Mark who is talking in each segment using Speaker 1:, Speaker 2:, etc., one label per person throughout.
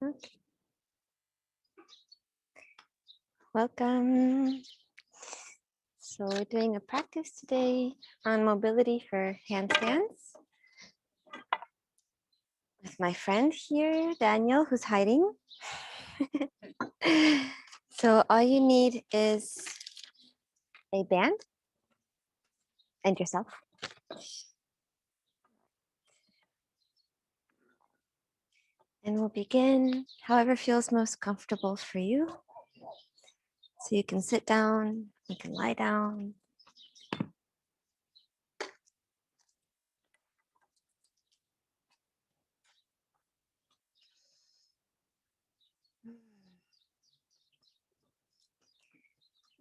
Speaker 1: Okay. Welcome. So we're doing a practice today on mobility for handstands with my friend here, Daniel, who's hiding. So all you need is a band and yourself. And we'll begin however feels most comfortable for you. So you can sit down, you can lie down.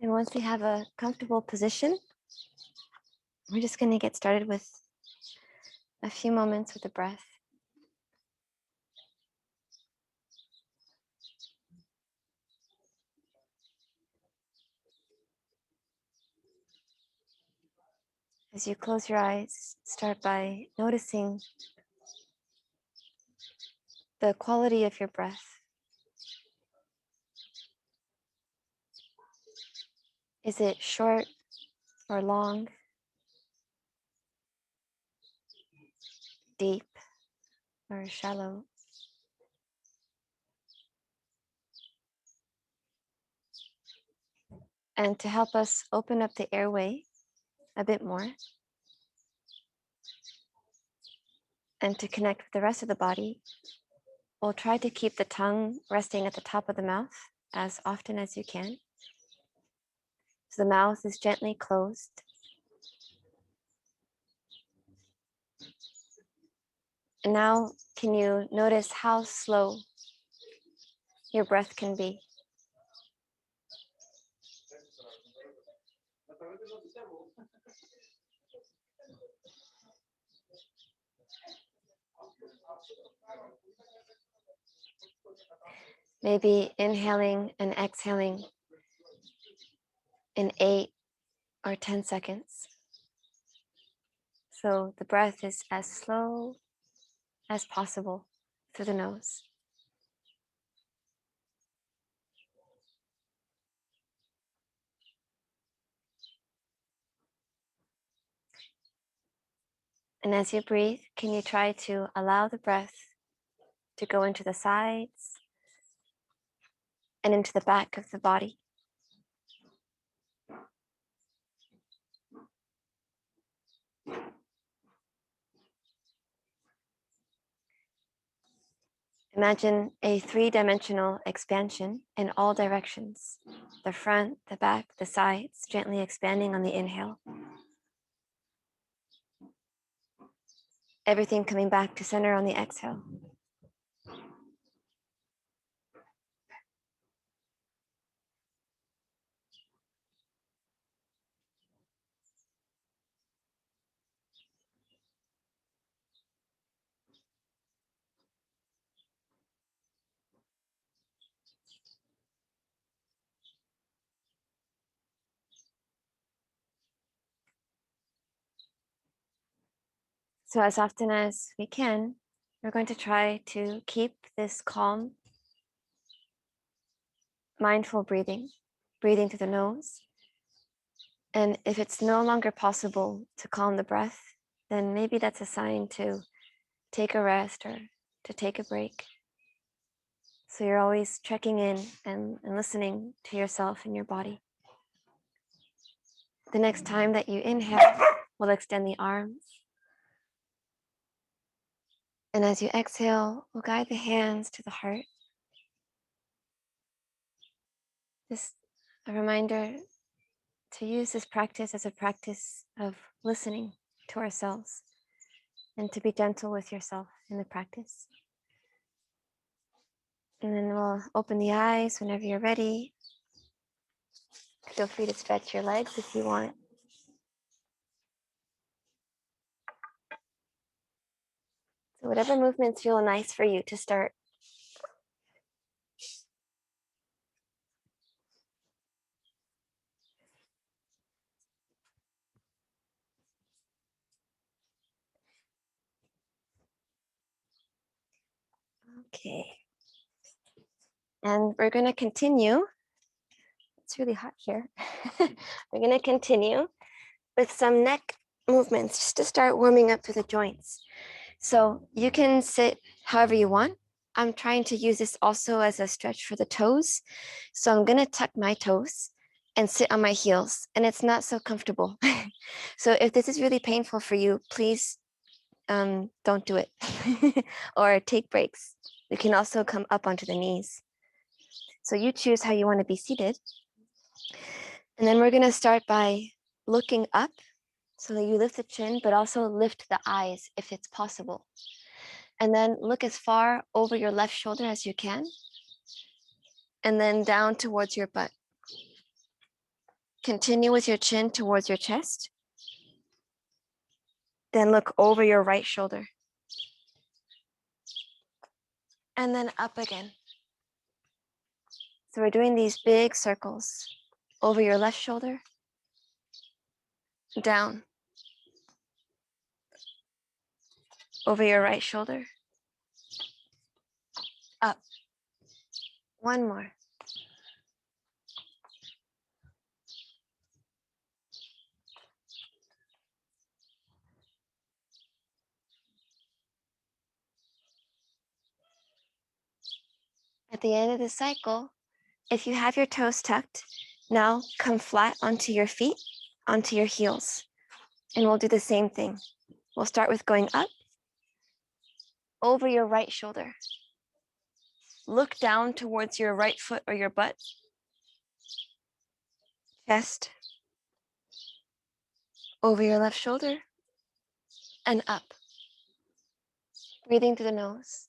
Speaker 1: And once we have a comfortable position, we're just going to get started with a few moments with the breath. As you close your eyes, start by noticing the quality of your breath. Is it short or long? Deep or shallow? And to help us open up the airway a bit more and to connect with the rest of the body, we'll try to keep the tongue resting at the top of the mouth as often as you can. So the mouth is gently closed. And now, can you notice how slow your breath can be? Maybe inhaling and exhaling in 8 or 10 seconds. So the breath is as slow as possible through the nose. And as you breathe, can you try to allow the breath to go into the sides and into the back of the body? Imagine a 3-dimensional expansion in all directions. The front, the back, the sides, gently expanding on the inhale. Everything coming back to center on the exhale. So as often as we can, we're going to try to keep this calm, mindful breathing, breathing through the nose. And if it's no longer possible to calm the breath, then maybe that's a sign to take a rest or to take a break. So you're always checking in and listening to yourself and your body. The next time that you inhale, we'll extend the arms. And as you exhale, we'll guide the hands to the heart. Just a reminder to use this practice as a practice of listening to ourselves and to be gentle with yourself in the practice. And then we'll open the eyes whenever you're ready. Feel free to stretch your legs if you want. So whatever movements feel nice for you to start. Okay. And we're going to continue. It's really hot here. We're going to continue with some neck movements just to start warming up to the joints. So you can sit however you want. I'm trying to use this also as a stretch for the toes. So I'm going to tuck my toes and sit on my heels, and it's not so comfortable. So if this is really painful for you, please don't do it or take breaks. You can also come up onto the knees. So you choose how you want to be seated. And then we're going to start by looking up so that you lift the chin, but also lift the eyes if it's possible. And then look as far over your left shoulder as you can. And then down towards your butt. Continue with your chin towards your chest. Then look over your right shoulder. And then up again. So we're doing these big circles over your left shoulder, down, over your right shoulder, up. One more. At the end of the cycle, if you have your toes tucked, now come flat onto your feet, onto your heels. And we'll do the same thing. We'll start with going up, over your right shoulder. Look down towards your right foot or your butt, chest, over your left shoulder, and up. Breathing through the nose.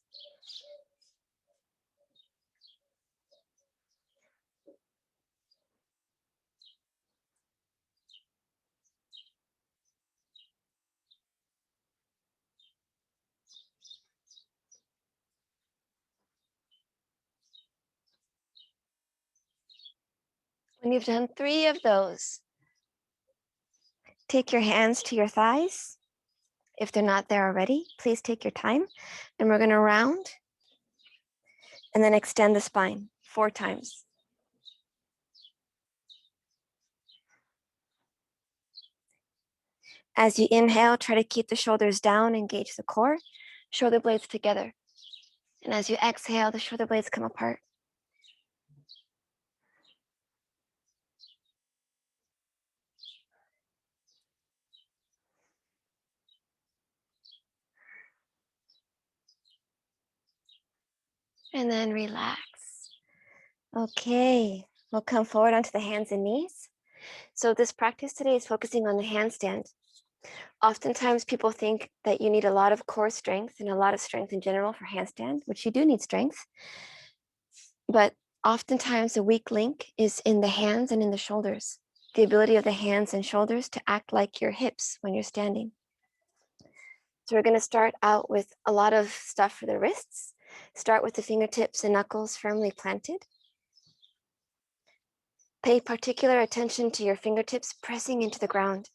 Speaker 1: When you've done 3 of those, take your hands to your thighs. If they're not there already, please take your time. And we're going to round and then extend the spine 4 times. As you inhale, try to keep the shoulders down, engage the core, shoulder blades together. And as you exhale, the shoulder blades come apart. And then relax. Okay, we'll come forward onto the hands and knees. So this practice today is focusing on the handstand. Oftentimes people think that you need a lot of core strength and a lot of strength in general for handstand, which you do need strength. But oftentimes the weak link is in the hands and in the shoulders, the ability of the hands and shoulders to act like your hips when you're standing. So we're going to start out with a lot of stuff for the wrists. Start with the fingertips and knuckles firmly planted. Pay particular attention to your fingertips pressing into the ground.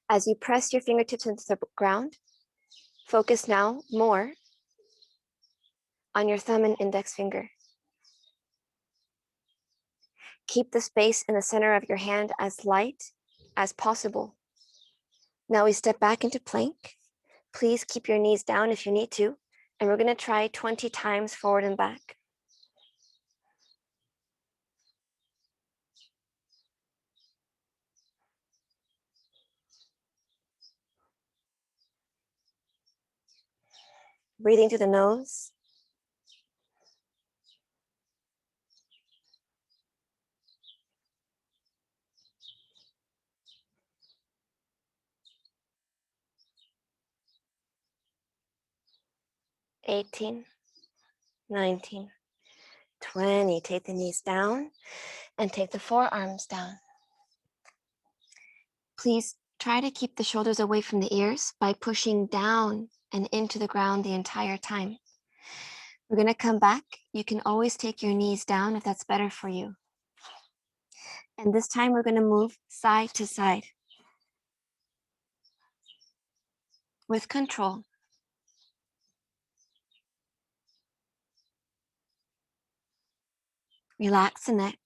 Speaker 1: As you press your fingertips into the ground, focus now more on your thumb and index finger. Keep the space in the center of your hand as light as possible. Now we step back into plank. Please keep your knees down if you need to, and we're going to try 20 times forward and back. Breathing through the nose. $18, $19, $20. Take the knees down and take the forearms down. Please try to keep the shoulders away from the ears by pushing down and into the ground the entire time. We're going to come back. You can always take your knees down if that's better for you. And this time we're going to move side to side with control. Relax the neck.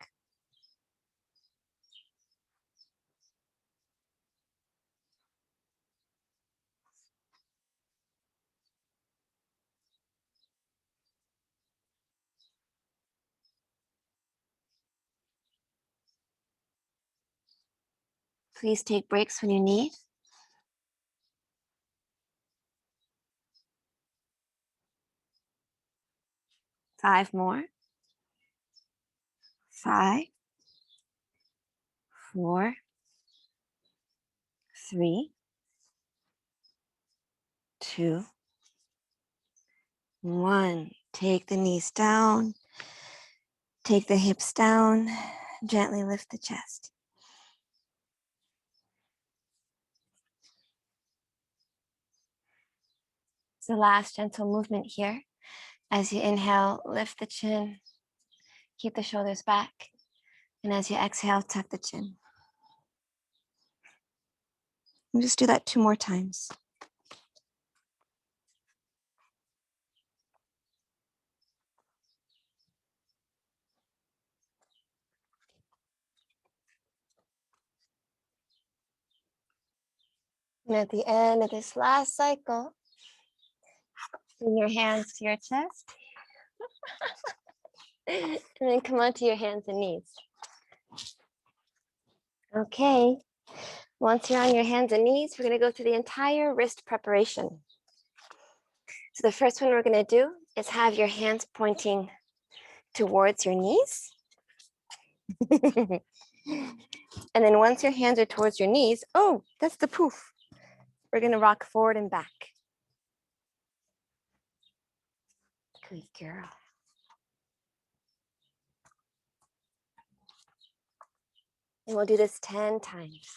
Speaker 1: Please take breaks when you need. Five more. 5, 4, 3, 2, 1. Take the knees down. Take the hips down. Gently lift the chest. It's the last gentle movement here. As you inhale, lift the chin. Keep the shoulders back. And as you exhale, tuck the chin. And just do that 2 more times. And at the end of this last cycle, bring your hands to your chest. And then come onto your hands and knees. Okay. Once you're on your hands and knees, we're going to go through the entire wrist preparation. So the first one we're going to do is have your hands pointing towards your knees. And then once your hands are towards your knees, oh, that's the poof. We're going to rock forward and back. Good girl. And we'll do this 10 times.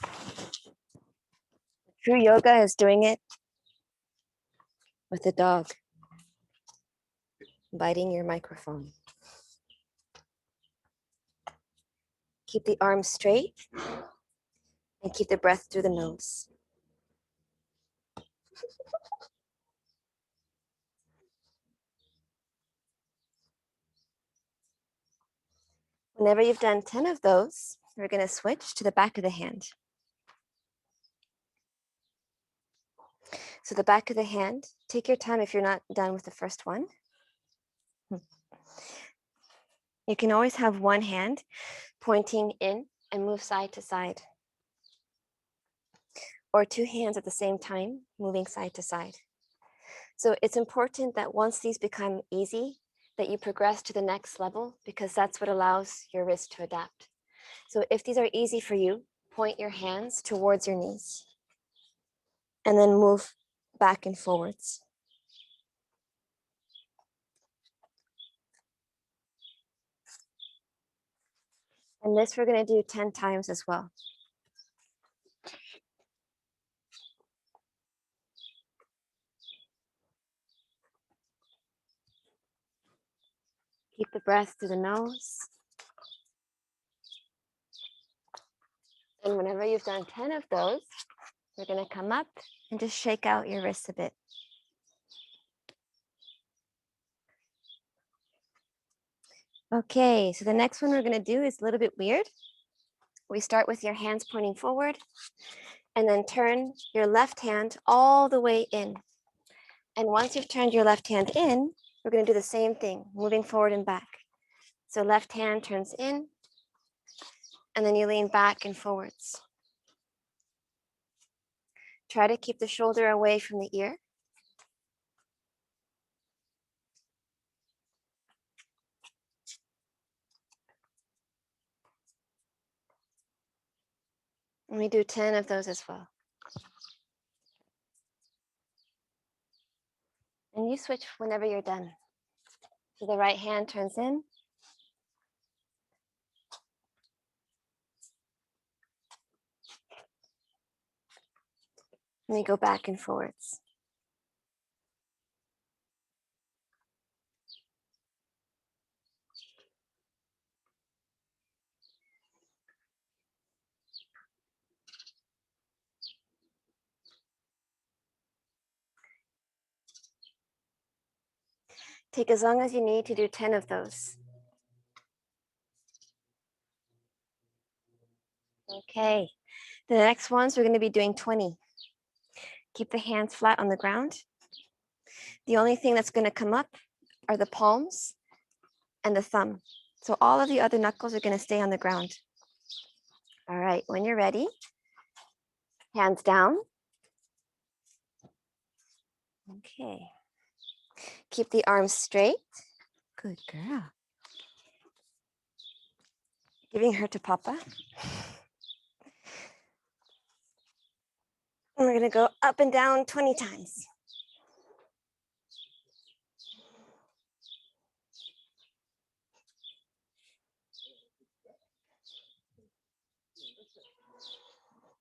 Speaker 1: True yoga is doing it with a dog biting your microphone. Keep the arms straight and keep the breath through the nose. Whenever you've done 10 of those, we're going to switch to the back of the hand. So the back of the hand, take your time if you're not done with the first one. You can always have one hand pointing in and move side to side. Or 2 hands at the same time, moving side to side. So it's important that once these become easy, that you progress to the next level, because that's what allows your wrist to adapt. So if these are easy for you, point your hands towards your knees and then move back and forwards. And this we're going to do 10 times as well. Keep the breath through the nose. And whenever you've done 10 of those, you're going to come up and just shake out your wrists a bit. Okay, so the next one we're going to do is a little bit weird. We start with your hands pointing forward and then turn your left hand all the way in. And once you've turned your left hand in, we're going to do the same thing, moving forward and back. So left hand turns in, and then you lean back and forwards. Try to keep the shoulder away from the ear. And we do 10 of those as well. And you switch whenever you're done. So the right hand turns in. And you go back and forwards. Take as long as you need to do 10 of those. Okay, the next ones we're going to be doing 20. Keep the hands flat on the ground. The only thing that's going to come up are the palms and the thumb. So all of the other knuckles are going to stay on the ground. All right, when you're ready, hands down. Okay. Keep the arms straight. Good girl. Giving her to Papa. And we're going to go up and down 20 times.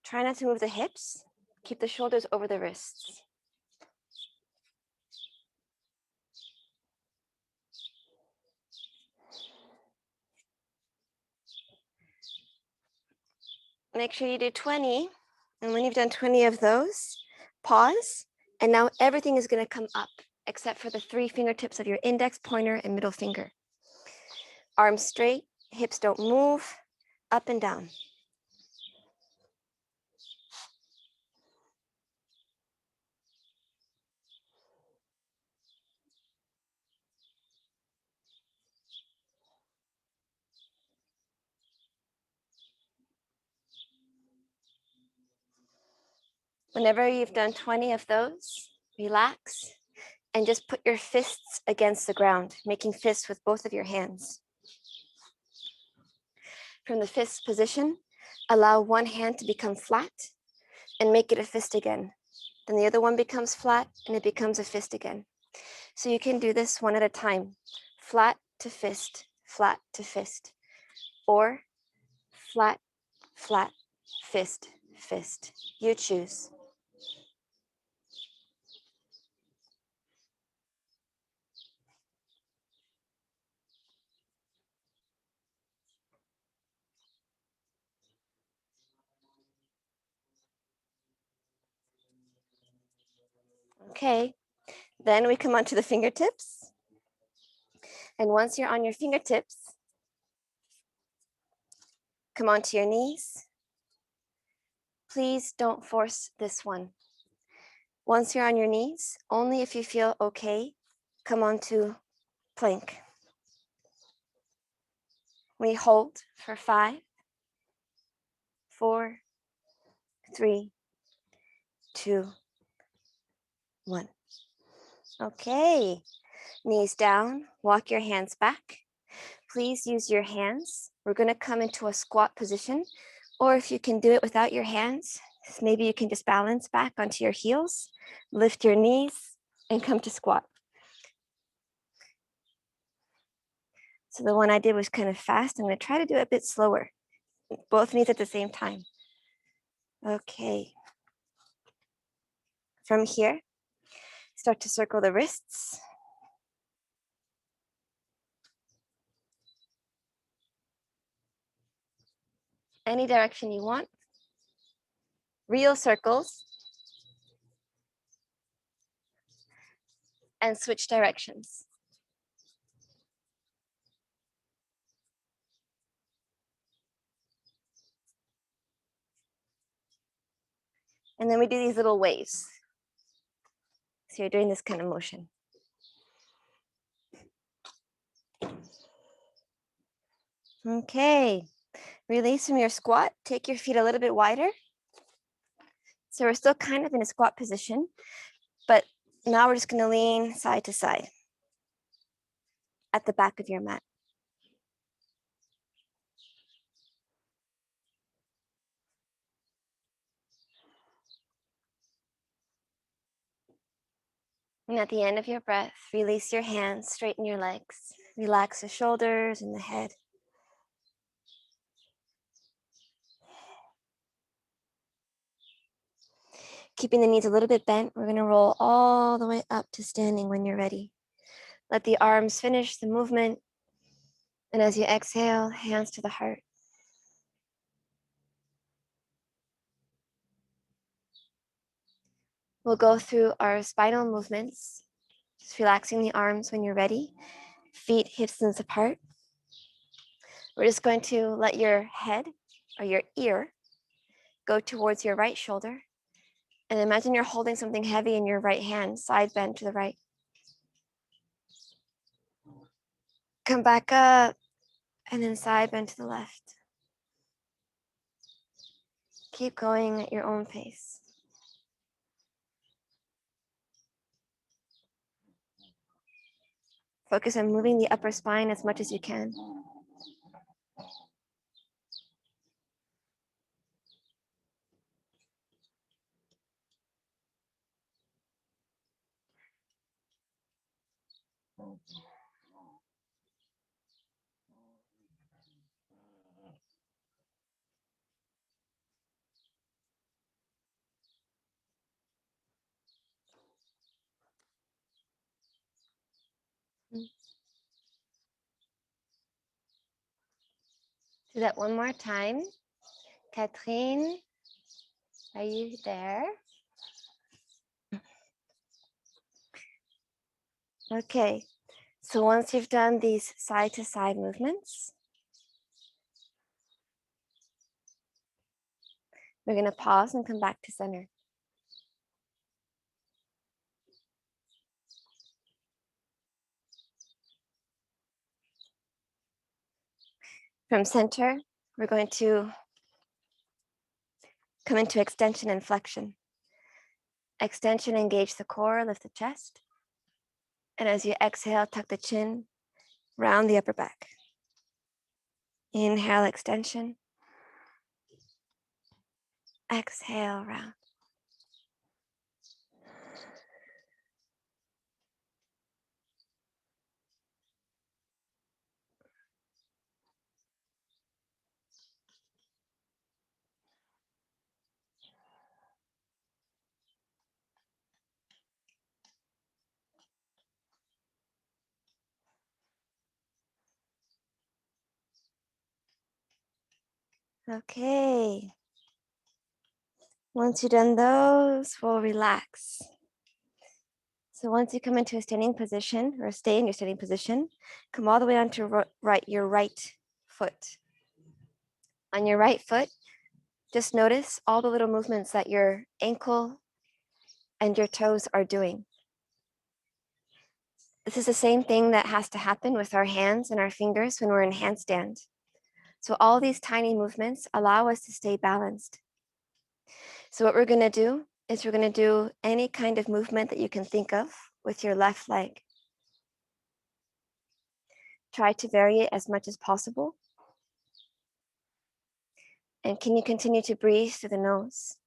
Speaker 1: Try not to move the hips. Keep the shoulders over the wrists. Make sure you do 20. And when you've done 20 of those, pause. And now everything is going to come up except for the 3 fingertips of your index, pointer, and middle finger. Arms straight, hips don't move, up and down. Whenever you've done 20 of those, relax and just put your fists against the ground, making fists with both of your hands. From the fist position, allow one hand to become flat and make it a fist again. Then the other one becomes flat and it becomes a fist again. So you can do this one at a time. Flat to fist, or flat, flat, fist, fist. You choose. Okay, then we come onto the fingertips. And once you're on your fingertips, come onto your knees. Please don't force this one. Once you're on your knees, only if you feel okay, come onto plank. We hold for 5, 4, 3, 2, 1. Okay, knees down, walk your hands back. Please use your hands. We're going to come into a squat position, or if you can do it without your hands, maybe you can just balance back onto your heels, lift your knees, and come to squat. So the one I did was kind of fast. I'm going to try to do it a bit slower. Both knees at the same time. Okay. From here, start to circle the wrists. Any direction you want. Real circles. And switch directions. And then we do these little waves. So you're doing this kind of motion. Okay, release from your squat. Take your feet a little bit wider. So we're still kind of in a squat position, but now we're just going to lean side to side at the back of your mat. And at the end of your breath, release your hands, straighten your legs, relax the shoulders and the head. Keeping the knees a little bit bent, we're going to roll all the way up to standing when you're ready. Let the arms finish the movement. And as you exhale, hands to the heart. We'll go through our spinal movements, just relaxing the arms when you're ready. Feet, hips, and apart. We're just going to let your head or your ear go towards your right shoulder. And imagine you're holding something heavy in your right hand, side bend to the right. Come back up and then side bend to the left. Keep going at your own pace. Focus on moving the upper spine as much as you can. Do that one more time. Catherine, are you there? Okay, so once you've done these side to side movements, we're going to pause and come back to center. From center, we're going to come into extension and flexion. Extension, engage the core, lift the chest. And as you exhale, tuck the chin, round the upper back. Inhale, extension. Exhale, round. Okay. Once you've done those, we'll relax. So once you come into a standing position or stay in your standing position, come all the way onto your right foot. On your right foot, just notice all the little movements that your ankle and your toes are doing. This is the same thing that has to happen with our hands and our fingers when we're in handstand. So all these tiny movements allow us to stay balanced. So what we're going to do is we're going to do any kind of movement that you can think of with your left leg. Try to vary it as much as possible. And can you continue to breathe through the nose?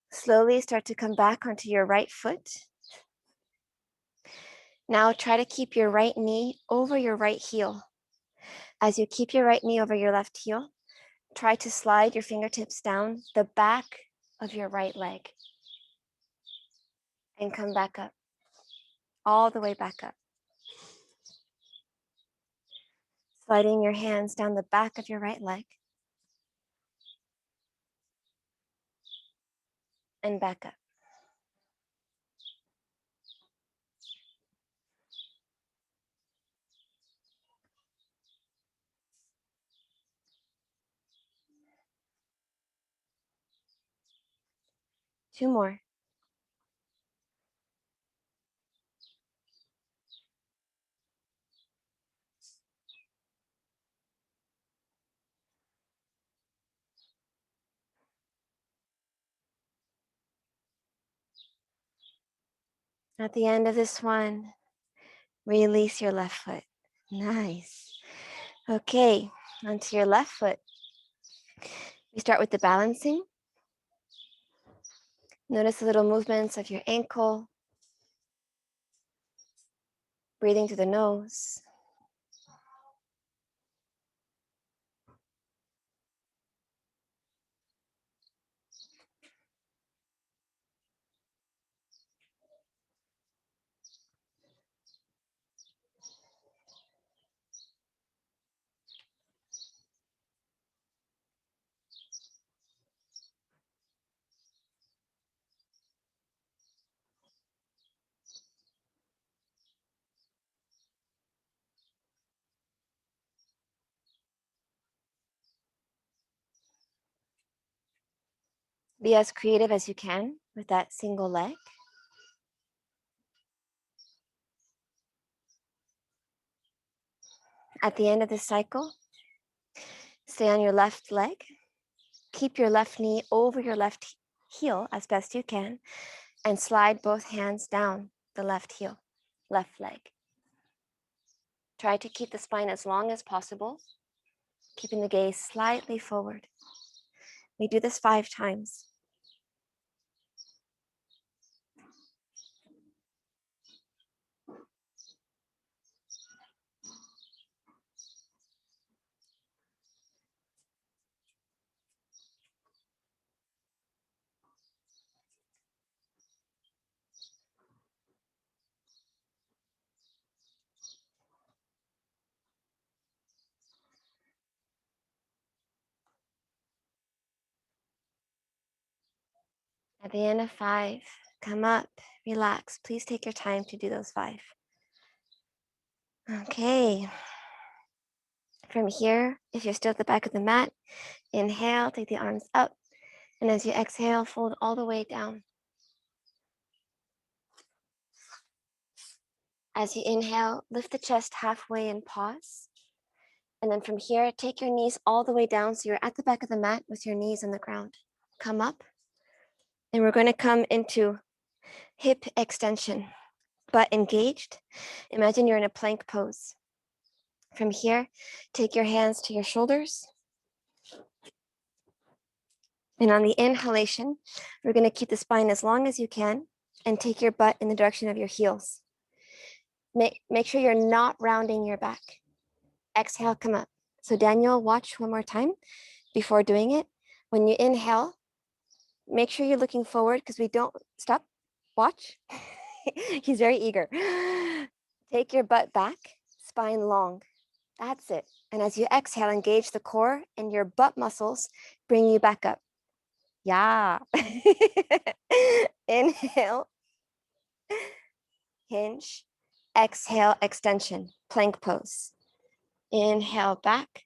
Speaker 1: Slowly start to come back onto your right foot. Now try to keep your right knee over your right heel. As you keep your right knee over your left heel, try to slide your fingertips down the back of your right leg and come back up, all the way back up. Sliding your hands down the back of your right leg and back up. Two more. At the end of this one, release your left foot. Nice. Okay, onto your left foot. We start with the balancing. Notice the little movements of your ankle, Breathing through the nose. Be as creative as you can with that single leg. At the end of the cycle, stay on your left leg. Keep your left knee over your left heel as best you can, and slide both hands down the left heel, left leg. Try to keep the spine as long as possible, keeping the gaze slightly forward. We do this 5 times. At the end of 5, come up, relax. Please take your time to do those 5. Okay. From here, if you're still at the back of the mat, inhale, take the arms up. And as you exhale, fold all the way down. As you inhale, lift the chest halfway and pause. And then from here, take your knees all the way down so you're at the back of the mat with your knees on the ground. Come up. And we're going to come into hip extension, butt engaged. Imagine you're in a plank pose. From here, take your hands to your shoulders. And on the inhalation, we're going to keep the spine as long as you can and take your butt in the direction of your heels. Make sure you're not rounding your back. Exhale, come up. So Daniel, watch one more time before doing it. When you inhale, make sure you're looking forward because we don't, stop, watch. He's very eager. Take your butt back, spine long. That's it. And as you exhale, engage the core and your butt muscles bring you back up. Yeah. Inhale, hinge, exhale, extension, plank pose. Inhale back,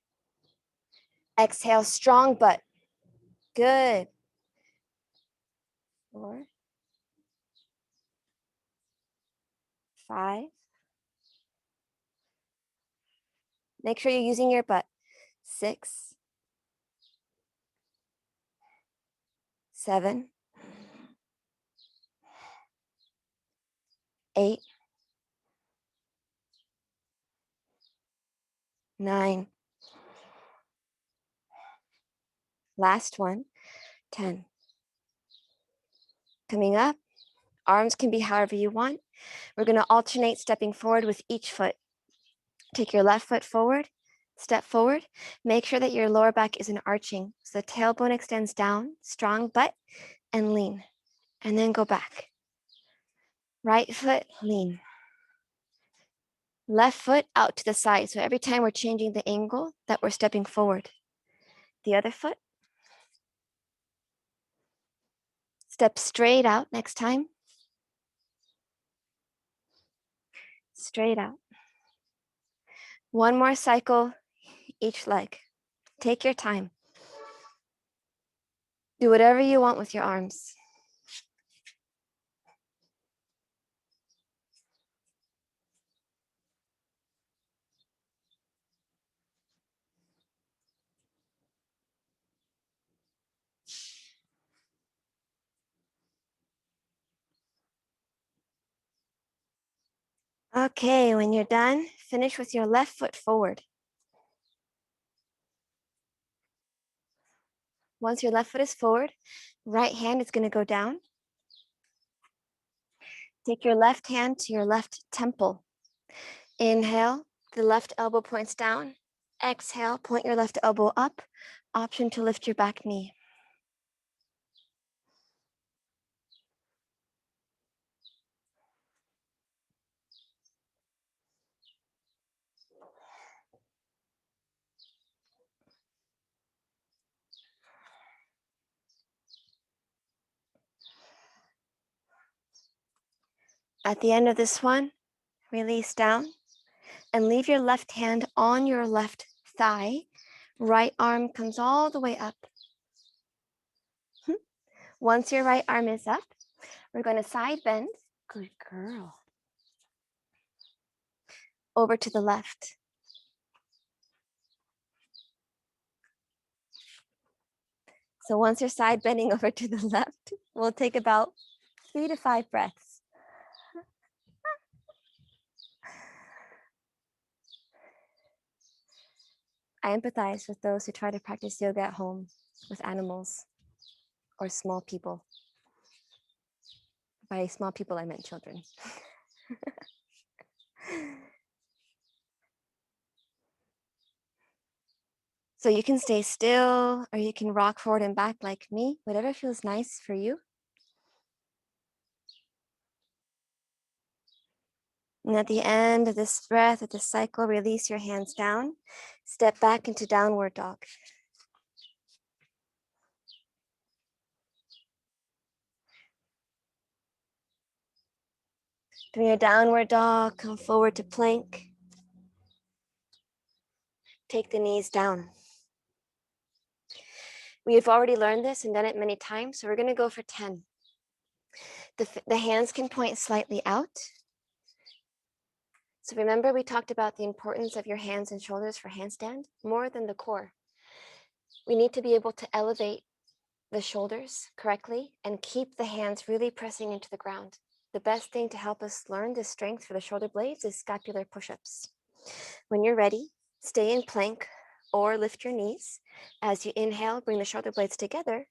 Speaker 1: exhale, strong butt. Good. 4, 5. Make sure you're using your butt. 6, 7, 8, 9. Last one, 10. Coming up, arms can be however you want. We're going to alternate stepping forward with each foot. Take your left foot forward, step forward. Make sure that your lower back isn't arching. So the tailbone extends down, strong butt, and lean. And then go back. Right foot, lean. Left foot out to the side. So every time we're changing the angle that we're stepping forward. The other foot. Step straight out next time. Straight out. One more cycle each leg. Take your time. Do whatever you want with your arms. Okay, when you're done, finish with your left foot forward. Once your left foot is forward, right hand is going to go down. Take your left hand to your left temple. Inhale, the left elbow points down. Exhale, point your left elbow up. Option to lift your back knee. At the end of this one, release down and leave your left hand on your left thigh. Right arm comes all the way up. Once your right arm is up, we're going to side bend. Good girl. Over to the left. So once you're side bending over to the left, we'll take about 3 to 5 breaths. I empathize with those who try to practice yoga at home with animals or small people. By small people, I meant children. So you can stay still or you can rock forward and back like me, whatever feels nice for you. And at the end of this breath, of this cycle, release your hands down. Step back into downward dog. From your downward dog, come forward to plank. Take the knees down. We have already learned this and done it many times, so we're going to go for 10. The hands can point slightly out. So remember, we talked about the importance of your hands and shoulders for handstand, more than the core. We need to be able to elevate the shoulders correctly and keep the hands really pressing into the ground. The best thing to help us learn this strength for the shoulder blades is scapular push-ups. When you're ready, stay in plank or lift your knees. As you inhale, bring the shoulder blades together.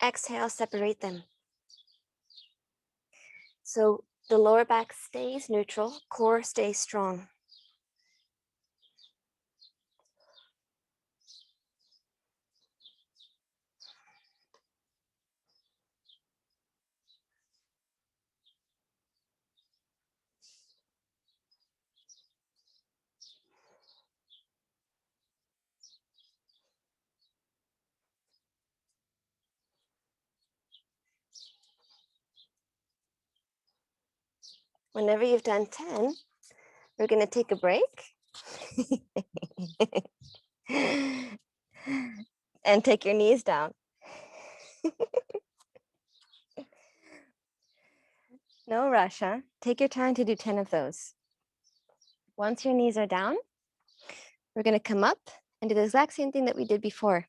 Speaker 1: Exhale, separate them. So the lower back stays neutral, core stays strong. Whenever you've done 10, we're going to take a break and take your knees down. No rush, huh? Take your time to do 10 of those. Once your knees are down, we're going to come up and do the exact same thing that we did before.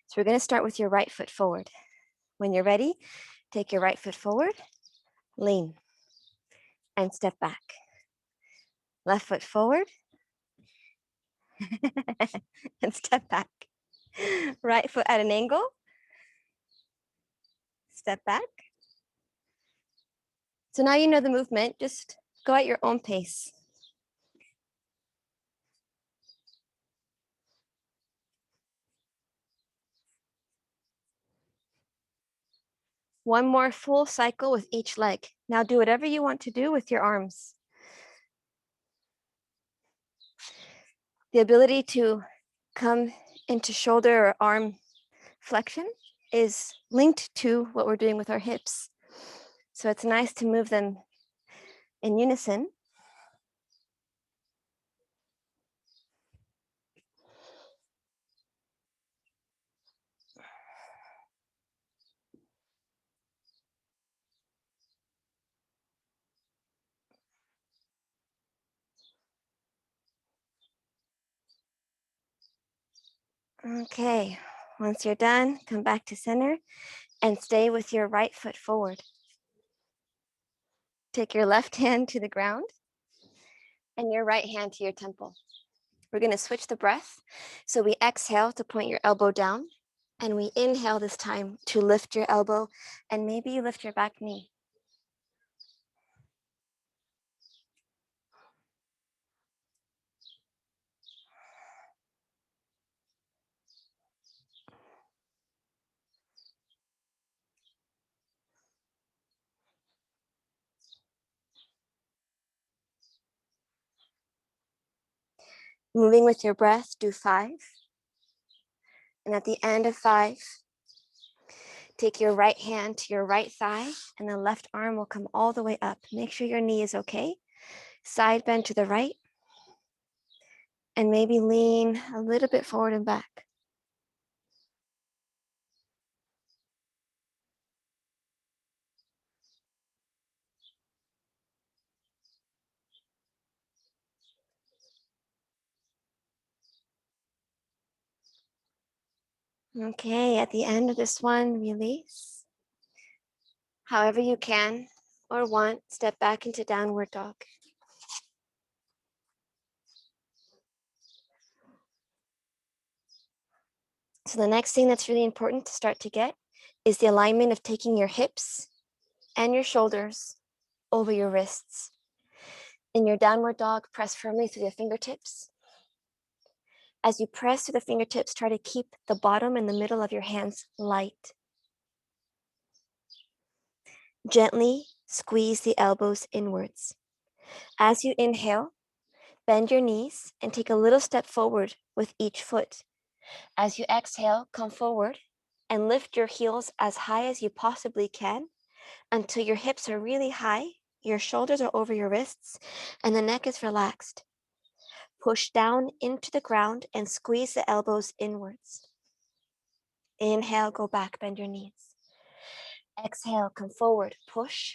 Speaker 1: So we're going to start with your right foot forward. When you're ready, take your right foot forward, lean, and step back. Left foot forward, and step back. Right foot at an angle, step back. So now you know the movement, just go at your own pace. One more full cycle with each leg. Now do whatever you want to do with your arms. The ability to come into shoulder or arm flexion is linked to what we're doing with our hips. So it's nice to move them in unison. Okay, once you're done, come back to center and stay with your right foot forward. Take your left hand to the ground and your right hand to your temple. We're going to switch the breath. So we exhale to point your elbow down, and we inhale this time to lift your elbow, and maybe you lift your back knee. Moving with your breath, do 5. And at the end of 5, take your right hand to your right thigh and the left arm will come all the way up. Make sure your knee is okay. Side bend to the right and maybe lean a little bit forward and back. Okay, at the end of this one, release. However you can or want, step back into downward dog. So the next thing that's really important to start to get is the alignment of taking your hips and your shoulders over your wrists. In your downward dog, press firmly through your fingertips. As you press through the fingertips, try to keep the bottom and the middle of your hands light. Gently squeeze the elbows inwards. As you inhale, bend your knees and take a little step forward with each foot. As you exhale, come forward and lift your heels as high as you possibly can until your hips are really high, your shoulders are over your wrists, and the neck is relaxed. Push down into the ground and squeeze the elbows inwards. Inhale, go back, bend your knees. Exhale, come forward, push.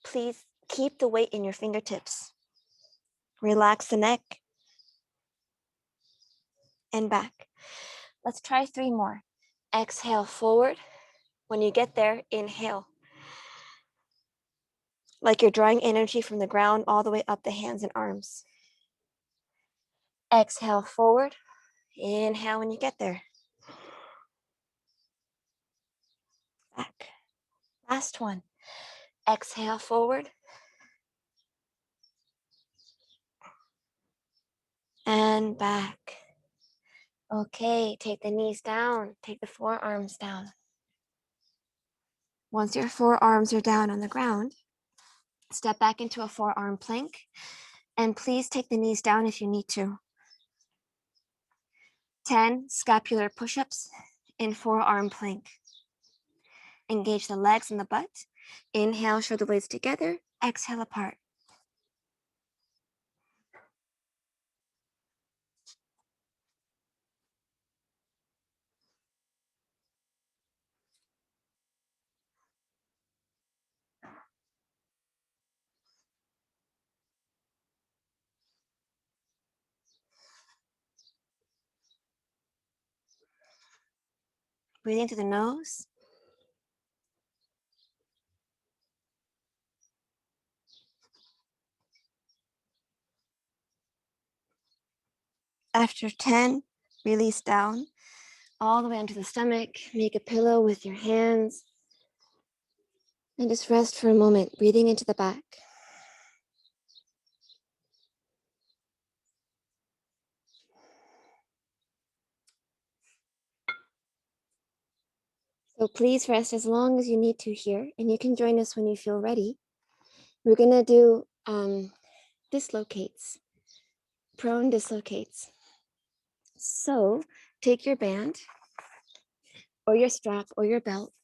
Speaker 1: Please keep the weight in your fingertips. Relax the neck and back. Let's try 3 more. Exhale, forward. When you get there, inhale. Like you're drawing energy from the ground all the way up the hands and arms. Exhale, forward. Inhale when you get there. Back. Last one. Exhale, forward. And back. Okay, take the knees down. Take the forearms down. Once your forearms are down on the ground, step back into a forearm plank. And please take the knees down if you need to. 10 scapular push-ups in forearm plank. Engage the legs and the butt. Inhale, shoulder blades together. Exhale, apart. Breathing through the nose. After 10, release down all the way onto the stomach. Make a pillow with your hands. And just rest for a moment, breathing into the back. So please rest as long as you need to here. And you can join us when you feel ready. We're going to do dislocates, prone dislocates. So take your band or your strap or your belt.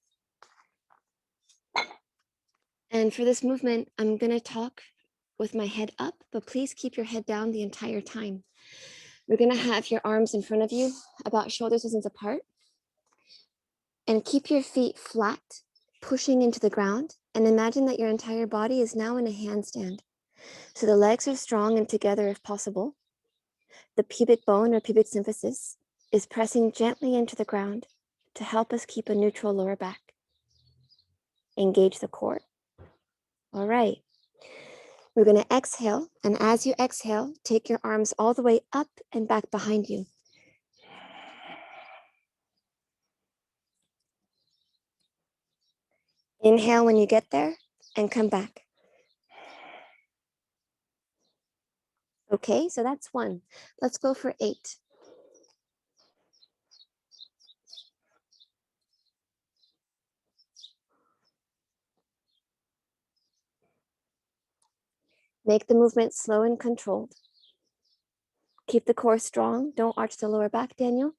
Speaker 1: And for this movement, I'm going to talk with my head up, but please keep your head down the entire time. We're going to have your arms in front of you, about shoulder distance apart. And keep your feet flat, pushing into the ground. And imagine that your entire body is now in a handstand. So the legs are strong and together if possible. The pubic bone or pubic symphysis is pressing gently into the ground to help us keep a neutral lower back. Engage the core. All right. We're going to exhale. And as you exhale, take your arms all the way up and back behind you. Inhale when you get there and come back. Okay, so that's 1. Let's go for 8. Make the movement slow and controlled. Keep the core strong. Don't arch the lower back, Daniel.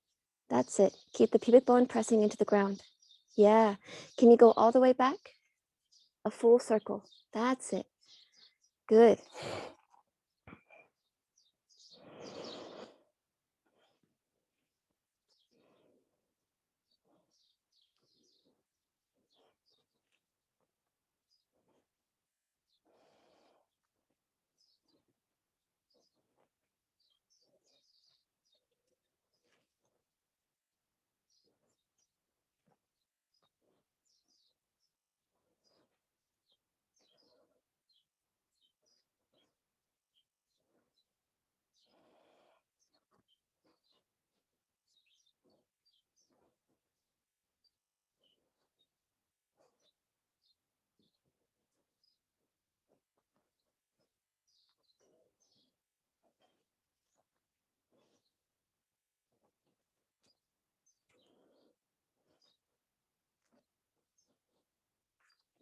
Speaker 1: That's it. Keep the pubic bone pressing into the ground. Yeah. Can you go all the way back? A full circle. That's it. Good.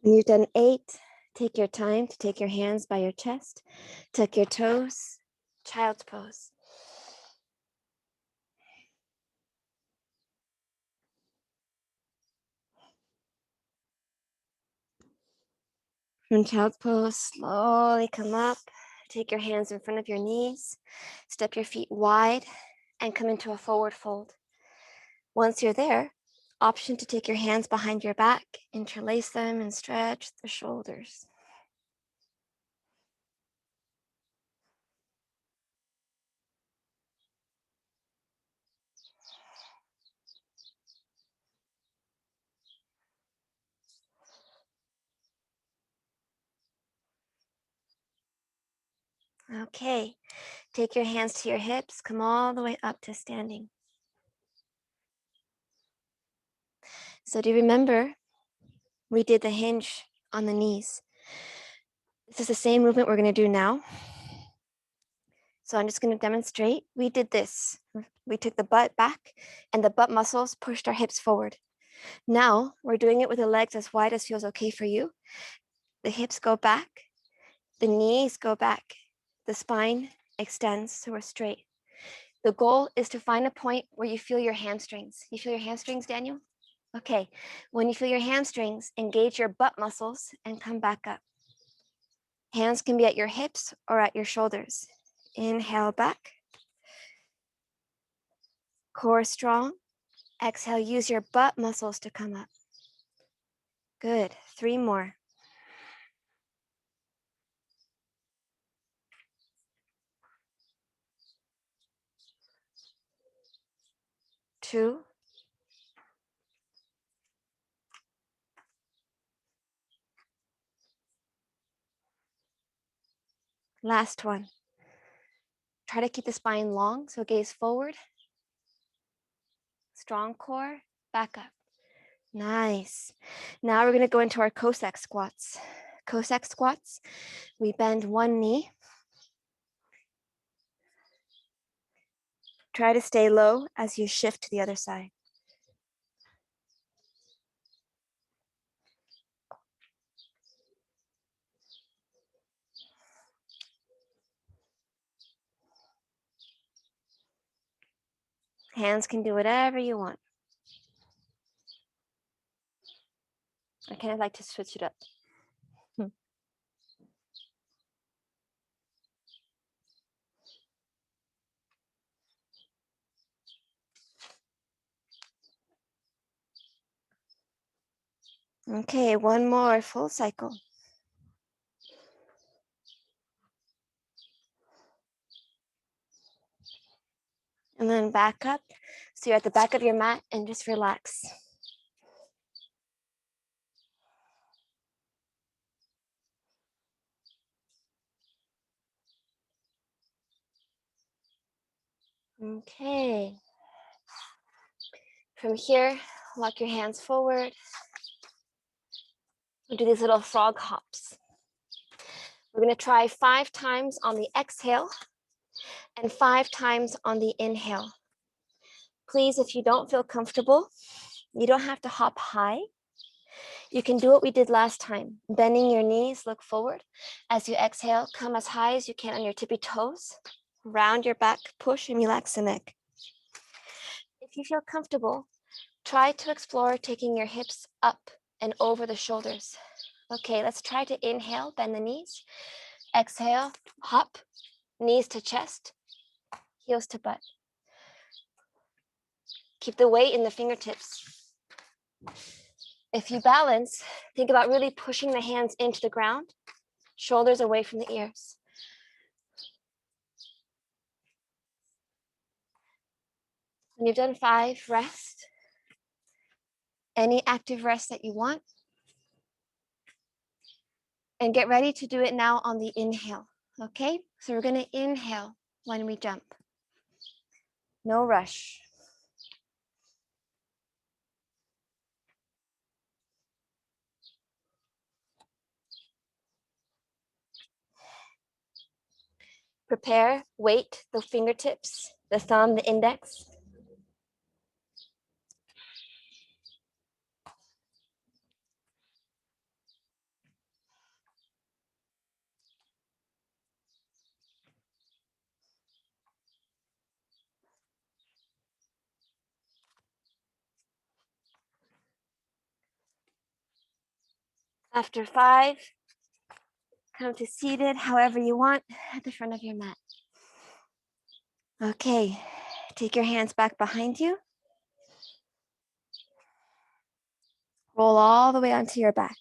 Speaker 1: When you've done 8, take your time to take your hands by your chest, tuck your toes, child's pose. From child's pose, slowly come up, take your hands in front of your knees, step your feet wide, and come into a forward fold. Once you're there, option to take your hands behind your back, interlace them, and stretch the shoulders. Okay, take your hands to your hips, come all the way up to standing. So do you remember we did the hinge on the knees? This is the same movement we're going to do now. So I'm just going to demonstrate. We did this. We took the butt back and the butt muscles pushed our hips forward. Now we're doing it with the legs as wide as feels okay for you. The hips go back, the knees go back, the spine extends so we're straight. The goal is to find a point where you feel your hamstrings. You feel your hamstrings, Daniel? Okay, when you feel your hamstrings, engage your butt muscles and come back up. Hands can be at your hips or at your shoulders. Inhale back. Core strong. Exhale, use your butt muscles to come up. Good, 3 more. 2. Last one. Try to keep the spine long, so gaze forward. Strong core, back up. Nice. Now we're gonna go into our Cossack squats. Cossack squats, we bend one knee. Try to stay low as you shift to the other side. Hands can do whatever you want. I kind of like to switch it up. Okay, one more full cycle. And then back up. So you're at the back of your mat and just relax. Okay. From here, walk your hands forward. We'll do these little frog hops. We're gonna try 5 times on the exhale and 5 times on the inhale. Please, if you don't feel comfortable, you don't have to hop high. You can do what we did last time, bending your knees, look forward. As you exhale, come as high as you can on your tippy toes. round your back, push and relax the neck. If you feel comfortable, try to explore taking your hips up and over the shoulders. Okay, let's try to inhale, bend the knees. Exhale, hop, knees to chest, heels to butt. Keep the weight in the fingertips. If you balance, think about really pushing the hands into the ground, shoulders away from the ears. When you've done 5, rest. Any active rest that you want. And get ready to do it now on the inhale, okay? So we're gonna inhale when we jump. No rush. Prepare, weight, the fingertips, the thumb, the index. After 5, come to seated however you want at the front of your mat. Okay, take your hands back behind you. Roll all the way onto your back.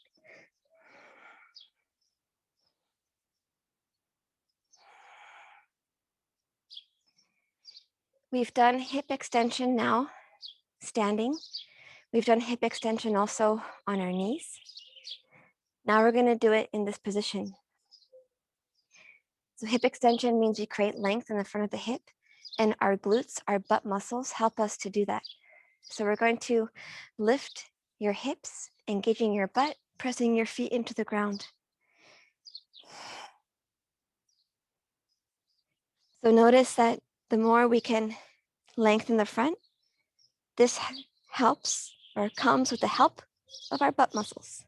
Speaker 1: We've done hip extension now, standing. We've done hip extension also on our knees. Now we're gonna do it in this position. So hip extension means we create length in the front of the hip, and our glutes, our butt muscles, help us to do that. So we're going to lift your hips, engaging your butt, pressing your feet into the ground. So notice that the more we can lengthen the front, this helps or comes with the help of our butt muscles.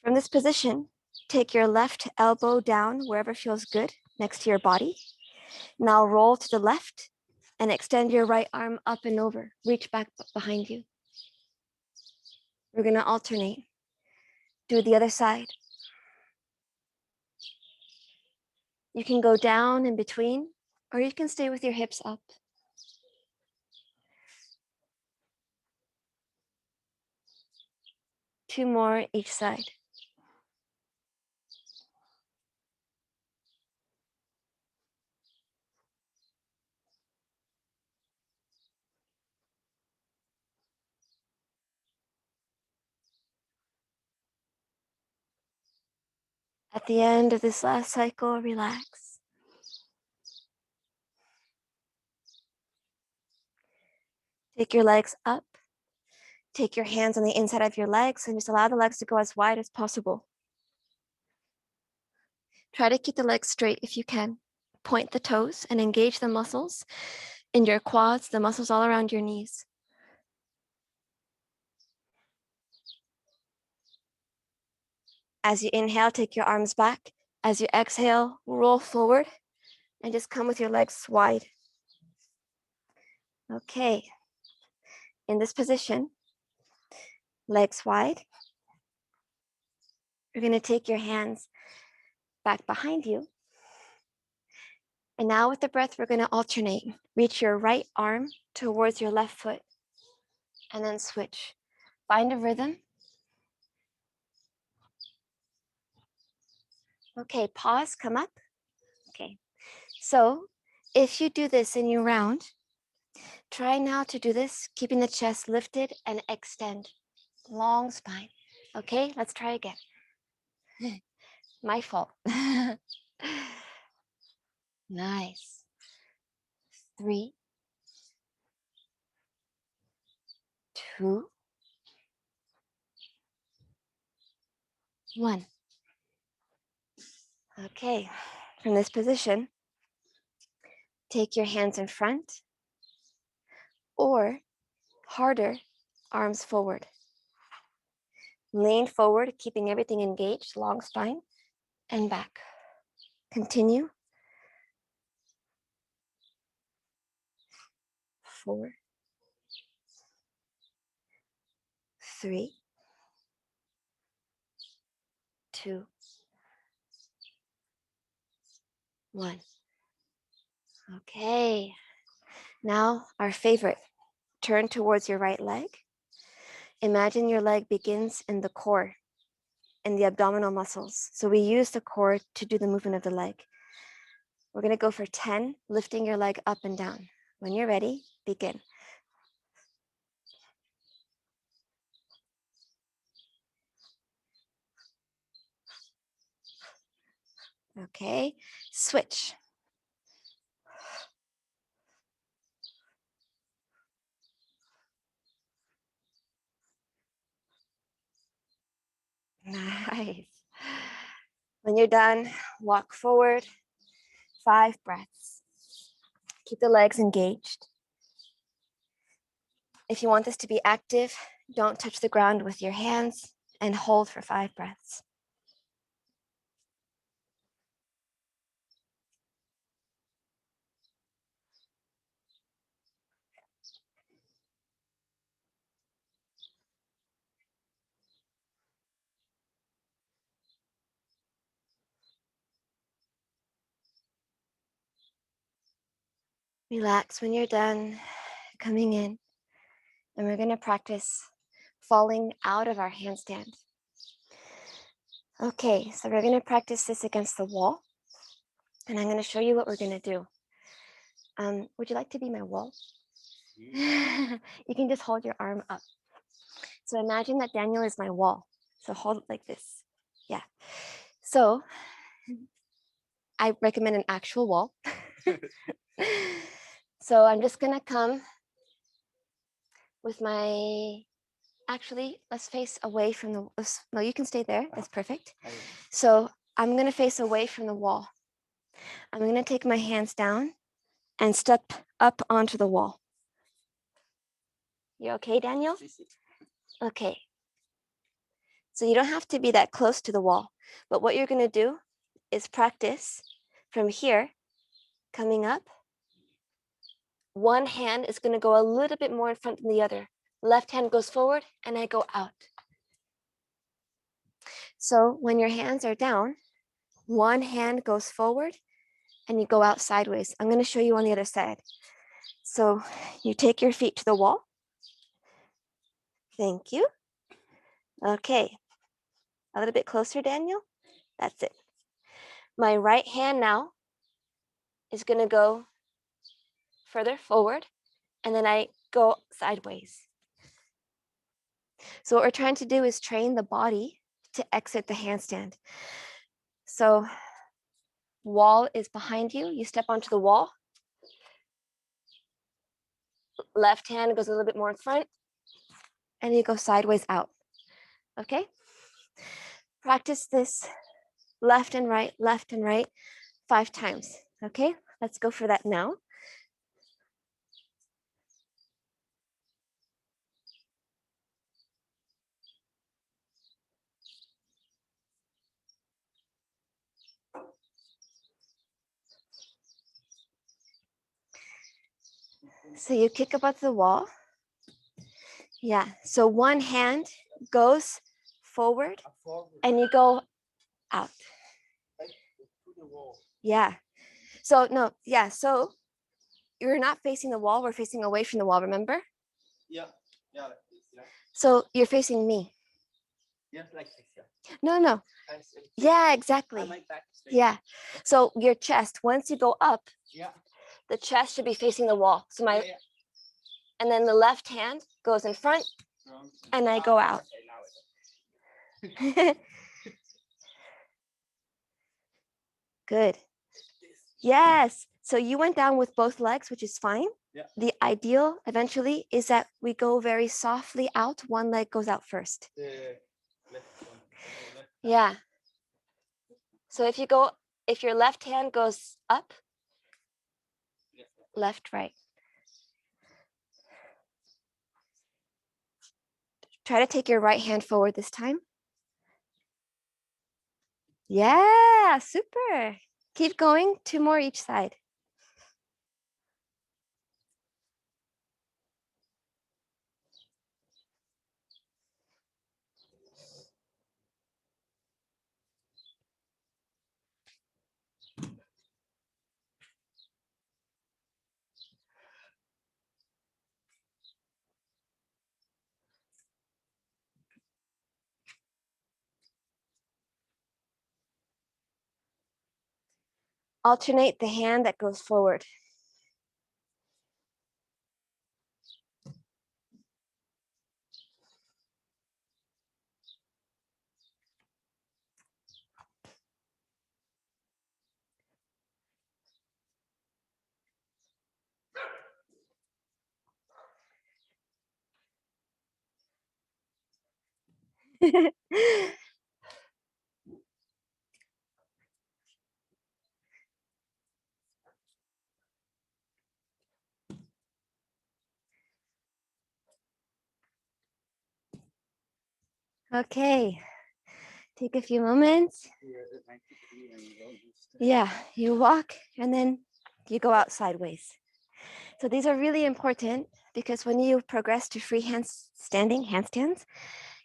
Speaker 1: From this position, take your left elbow down wherever feels good next to your body. Now roll to the left and extend your right arm up and over. Reach back behind you. We're gonna alternate. Do the other side. You can go down in between, or you can stay with your hips up. Two more each side. At the end of this last cycle, relax. Take your legs up. Take your hands on the inside of your legs and just allow the legs to go as wide as possible. Try to keep the legs straight if you can. Point the toes and engage the muscles in your quads, the muscles all around your knees. As you inhale, take your arms back. As you exhale, roll forward and just come with your legs wide. Okay. In this position, legs wide. You're going to take your hands back behind you. And now with the breath, we're going to alternate. Reach your right arm towards your left foot and then switch. Find a rhythm. Okay, pause, come up. Okay, so if you do this and you round, try now to do this, keeping the chest lifted and extend. Long spine. Okay, let's try again. My fault. Nice. 3, 2, 1. Okay, from this position, take your hands in front or harder, arms forward. Lean forward, keeping everything engaged, long spine, and back. Continue. 4, 3, 2, 1. Okay. Now our favorite, turn towards your right leg. Imagine your leg begins in the core, in the abdominal muscles. So we use the core to do the movement of the leg. We're going to go for 10, lifting your leg up and down. When you're ready, begin. Okay, switch. Nice. When you're done, walk forward, 5 breaths. Keep the legs engaged. If you want this to be active, don't touch the ground with your hands and hold for 5 breaths. Relax when you're done, coming in, and we're going to practice falling out of our handstand. Okay, so we're going to practice this against the wall, and I'm going to show you what we're going to do. Would you like to be my wall? You can just hold your arm up. So imagine that Daniel is my wall. So hold it like this. Yeah. So I recommend an actual wall. So I'm just going to come with my, actually, let's face away from the, no, you can stay there. That's perfect. So I'm going to face away from the wall. I'm going to take my hands down and step up onto the wall. You okay, Daniel? Okay. So you don't have to be that close to the wall, but what you're going to do is practice from here, coming up. One hand is going to go a little bit more in front than the other. Left hand goes forward and I go out. So when your hands are down, one hand goes forward and you go out sideways. I'm going to show you on the other side. So you take your feet to the wall. Thank you. Okay. A little bit closer, Daniel. That's it. My right hand now is going to go further forward and then I go sideways. So what we're trying to do is train the body to exit the handstand. So wall is behind you. You step onto the wall. Left hand goes a little bit more in front and you go sideways out. Okay? Practice this left and right, 5 times. Okay? Let's go for that now. So you kick up onto the wall. Yeah. So one hand goes forward and you go out. Yeah. So no, yeah. So you're not facing the wall. We're facing away from the wall, remember? Yeah. Yeah. So you're facing me. Yeah, like this, yeah. No. Yeah, exactly. Yeah. So your chest, once you go up, yeah, the chest should be facing the wall. So and then the left hand goes in front and I go out. Good. Yes. So you went down with both legs, which is fine. Yeah. The ideal eventually is that we go very softly out. One leg goes out first. Yeah. So if your left hand goes up, left, right. Try to take your right hand forward this time. Yeah, super. Keep going, 2 more each side. Alternate the hand that goes forward. Okay, take a few moments. Yeah, you walk and then you go out sideways. So these are really important because when you progress to free handstands,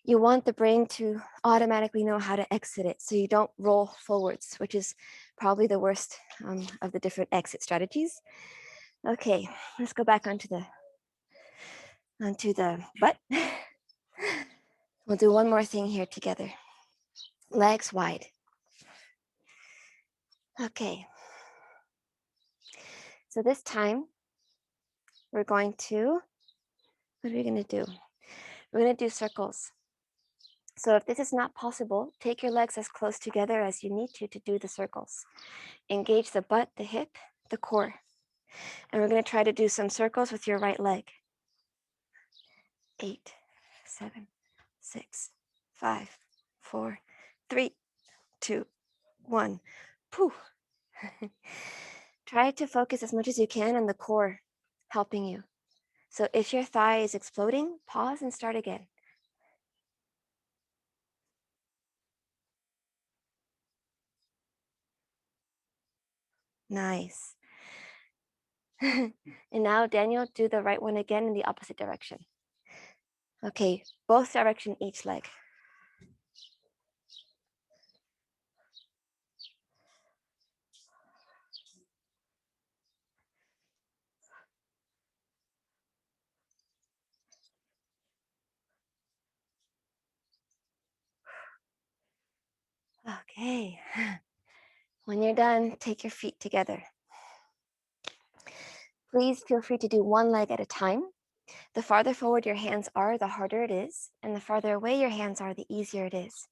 Speaker 1: you want the brain to automatically know how to exit it so you don't roll forwards, which is probably the worst of the different exit strategies. Okay, let's go back onto the butt. We'll do one more thing here together. Legs wide. Okay. So this time we're going to, what are we going to do? We're going to do circles. So if this is not possible, take your legs as close together as you need to do the circles. Engage the butt, the hip, the core. And we're going to try to do some circles with your right leg. 8, 7, 6, 5, 4, 3, 2, 1. Poof. Try to focus as much as you can on the core helping you. So if your thigh is exploding, pause and start again. Nice. And now, Daniel, do the right one again in the opposite direction. Okay, both direction, each leg. Okay. When you're done, take your feet together. Please feel free to do one leg at a time. The farther forward your hands are, the harder it is. And the farther away your hands are, the easier it is.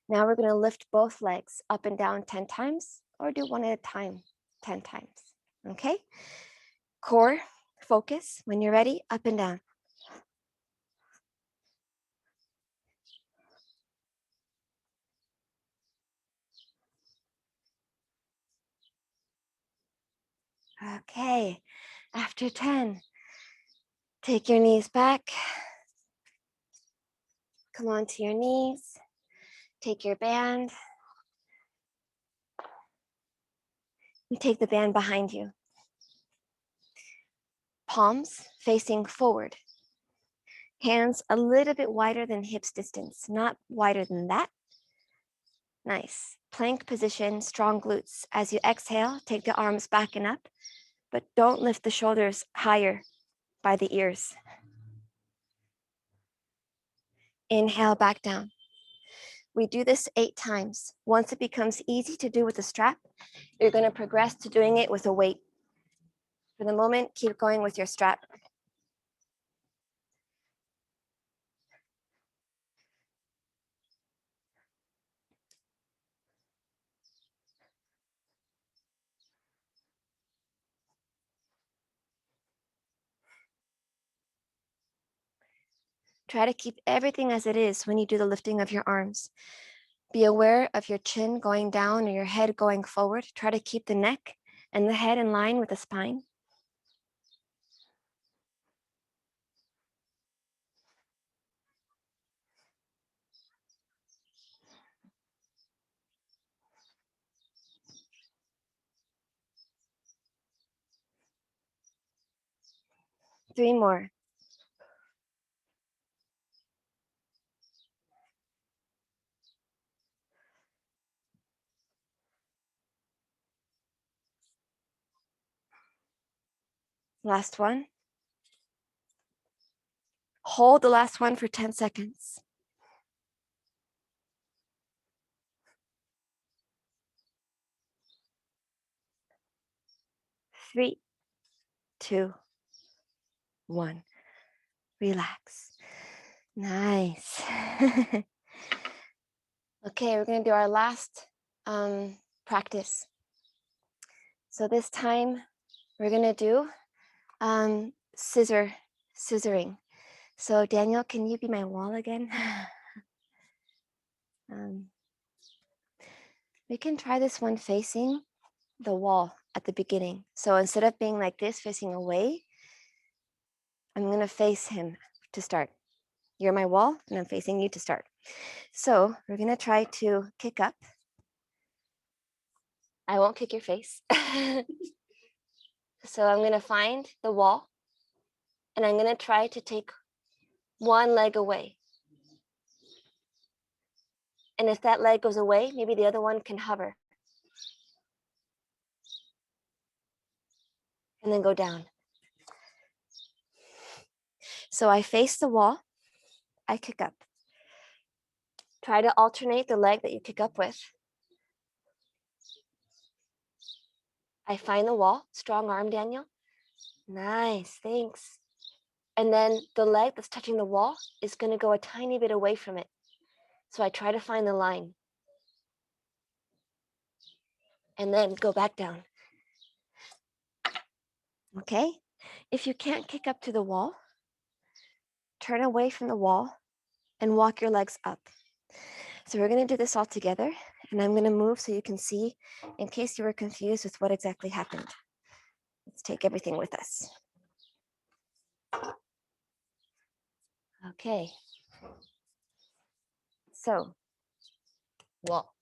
Speaker 1: Now we're going to lift both legs up and down 10 times, or do one at a time 10 times. Okay? Core, focus. When you're ready, up and down. Okay. After 10, take your knees back. Come onto your knees. Take your band. And take the band behind you. Palms facing forward. Hands a little bit wider than hips distance, not wider than that. Nice. Plank position, strong glutes. As you exhale, take the arms back and up, but don't lift the shoulders higher by the ears. Inhale back down. We do this 8 times. Once it becomes easy to do with a strap, you're going to progress to doing it with a weight. For the moment, keep going with your strap. Try to keep everything as it is when you do the lifting of your arms. Be aware of your chin going down or your head going forward. Try to keep the neck and the head in line with the spine. Three more. Last one. Hold the last one for 10 seconds. 3, 2, 1. Relax. Nice. Okay, we're going to do our last practice. So this time we're going to do scissoring. So Daniel, can you be my wall again? We can try this one facing the wall at the beginning. So instead of being like this, facing away, I'm going to face him to start. You're my wall, and I'm facing you to start. So we're going to try to kick up. I won't kick your face. So I'm going to find the wall, and I'm going to try to take one leg away. And if that leg goes away, maybe the other one can hover. And then go down. So I face the wall, I kick up. Try to alternate the leg that you kick up with. I find the wall, strong arm, Daniel. Nice, thanks. And then the leg that's touching the wall is going to go a tiny bit away from it. So I try to find the line. And then go back down. Okay? If you can't kick up to the wall, turn away from the wall and walk your legs up. So we're going to do this all together, and I'm going to move so you can see in case you were confused with what exactly happened. Let's take everything with us. Okay. So, wall.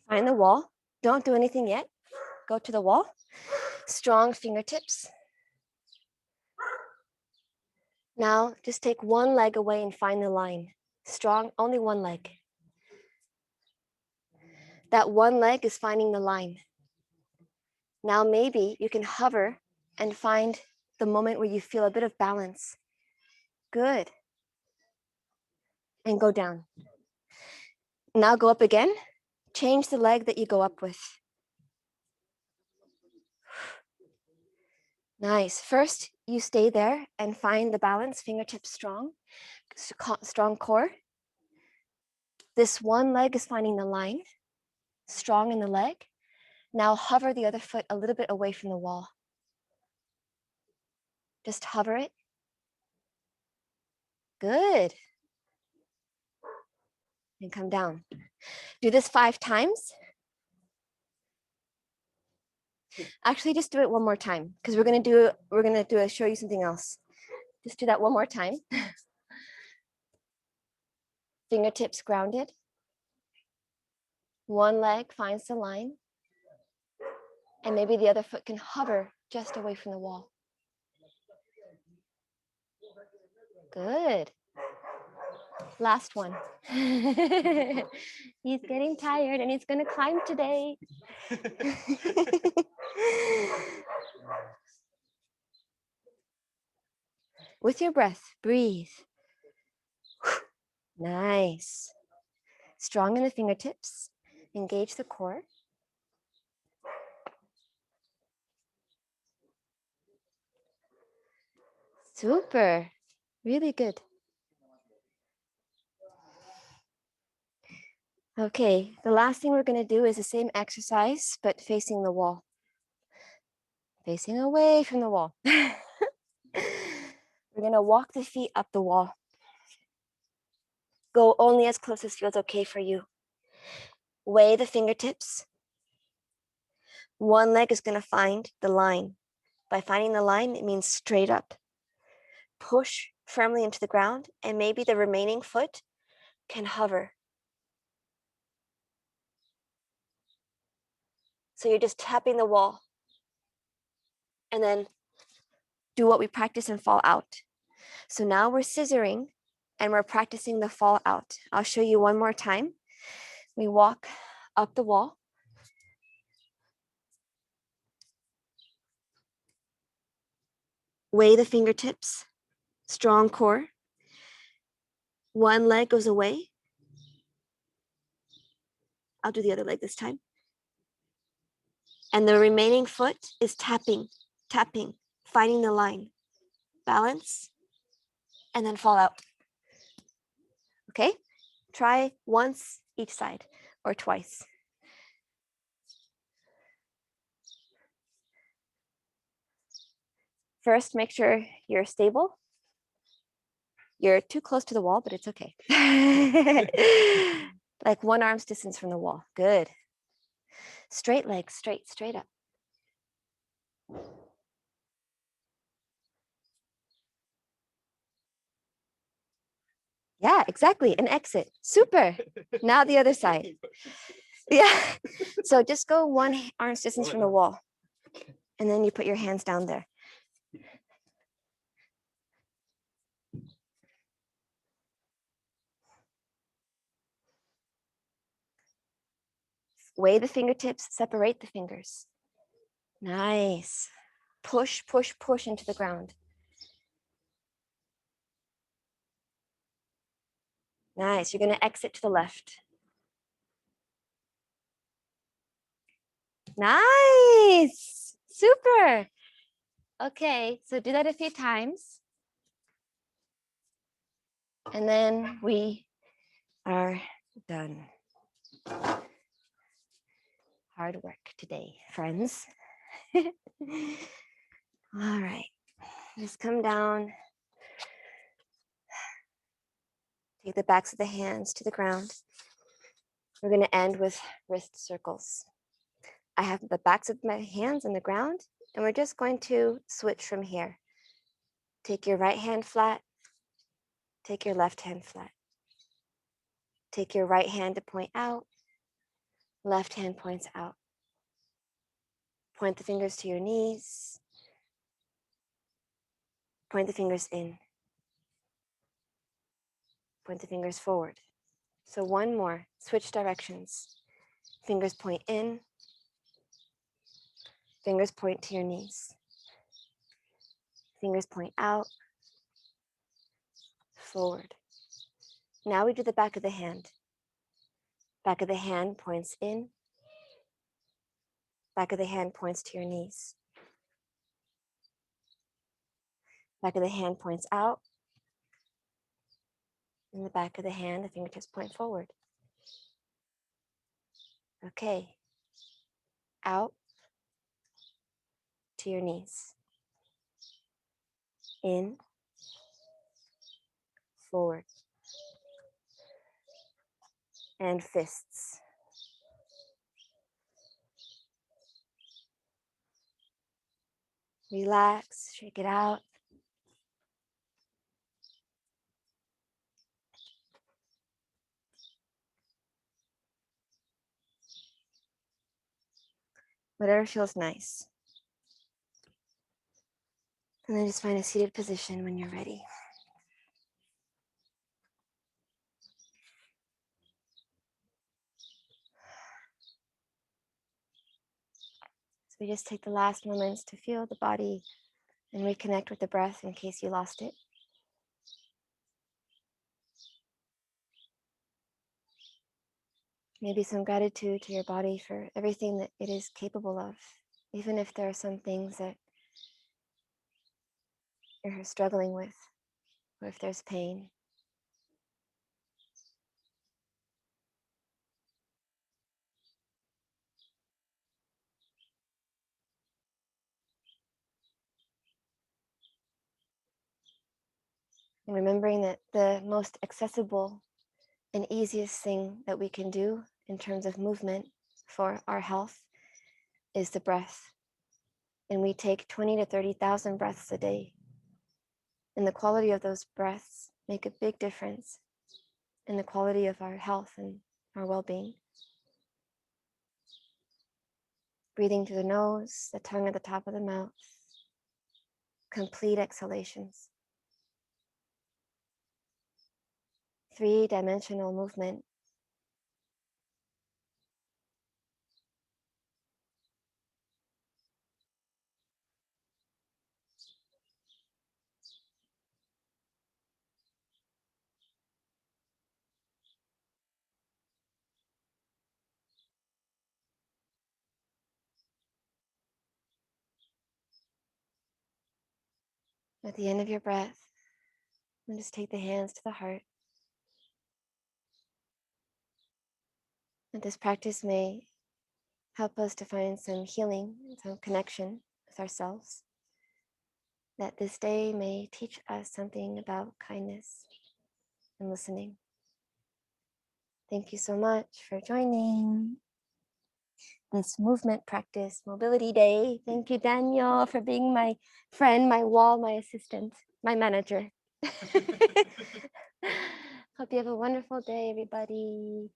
Speaker 1: Find the wall. Don't do anything yet. Go to the wall. Strong fingertips. Now just take one leg away and find the line. Strong, only one leg. That one leg is finding the line. Now maybe you can hover and find the moment where you feel a bit of balance. Good. And go down. Now go up again. Change the leg that you go up with. Nice. First, you stay there and find the balance, fingertips strong, strong core. This one leg is finding the line, strong in the leg. Now hover the other foot a little bit away from the wall. Just hover it. Good. And come down. Do this 5 times. Actually, just do it one more time because we're gonna show you something else. Just do that one more time. Fingertips grounded. One leg finds the line. And maybe the other foot can hover just away from the wall. Good. Last one. He's getting tired and he's going to climb today. With your breath, breathe. Nice. Strong in the fingertips. Engage the core. Super. Really good. Okay, the last thing we're going to do is the same exercise, but facing the wall. Facing away from the wall. We're going to walk the feet up the wall. Go only as close as feels okay for you. Weigh the fingertips. One leg is going to find the line. By finding the line, it means straight up. Push firmly into the ground, and maybe the remaining foot can hover. So you're just tapping the wall. And then do what we practice and fall out. So now we're scissoring and we're practicing the fall out. I'll show you one more time. We walk up the wall. Weigh the fingertips, strong core. One leg goes away. I'll do the other leg this time. And the remaining foot is tapping, tapping, finding the line. Balance, and then fall out. Okay? Try once each side or twice. First, make sure you're stable. You're too close to the wall, but it's okay. Like one arm's distance from the wall. Good. Straight legs, straight up. Yeah, exactly. An exit. Super. Now the other side. Yeah. So just go one arm's distance from the wall. And then you put your hands down there. Weigh the fingertips, separate the fingers. Nice. Push, push, push into the ground. Nice. You're going to exit to the left. Nice. Super. Okay, so do that a few times. And then we are done. Hard work today, friends. All right, just come down. Take the backs of the hands to the ground. We're going to end with wrist circles. I have the backs of my hands on the ground, and we're just going to switch from here. Take your right hand flat. Take your left hand flat. Take your right hand to point out. Left hand points out. Point the fingers to your knees. Point the fingers in. Point the fingers forward. So one more, switch directions. Fingers point in. Fingers point to your knees. Fingers point out. Forward. Now we do the back of the hand. Back of the hand points in. Back of the hand points to your knees. Back of the hand points out. In the back of the hand, the fingertips point forward. Okay. Out to your knees. In. Forward. And fists. Relax, shake it out. Whatever feels nice. And then just find a seated position when you're ready. So we just take the last moments to feel the body and reconnect with the breath in case you lost it. Maybe some gratitude to your body for everything that it is capable of, even if there are some things that you're struggling with, or if there's pain. And remembering that the most accessible and easiest thing that we can do in terms of movement for our health is the breath. And we take 20 to 30,000 breaths a day. And the quality of those breaths make a big difference in the quality of our health and our well-being. Breathing through the nose, the tongue at the top of the mouth. Complete exhalations. 3-dimensional movement. At the end of your breath, and just take the hands to the heart. And this practice may help us to find some healing and some connection with ourselves. That this day may teach us something about kindness and listening. Thank you so much for joining this movement practice mobility day. Thank you, Daniel, for being my friend, my wall, my assistant, my manager. Hope you have a wonderful day, everybody.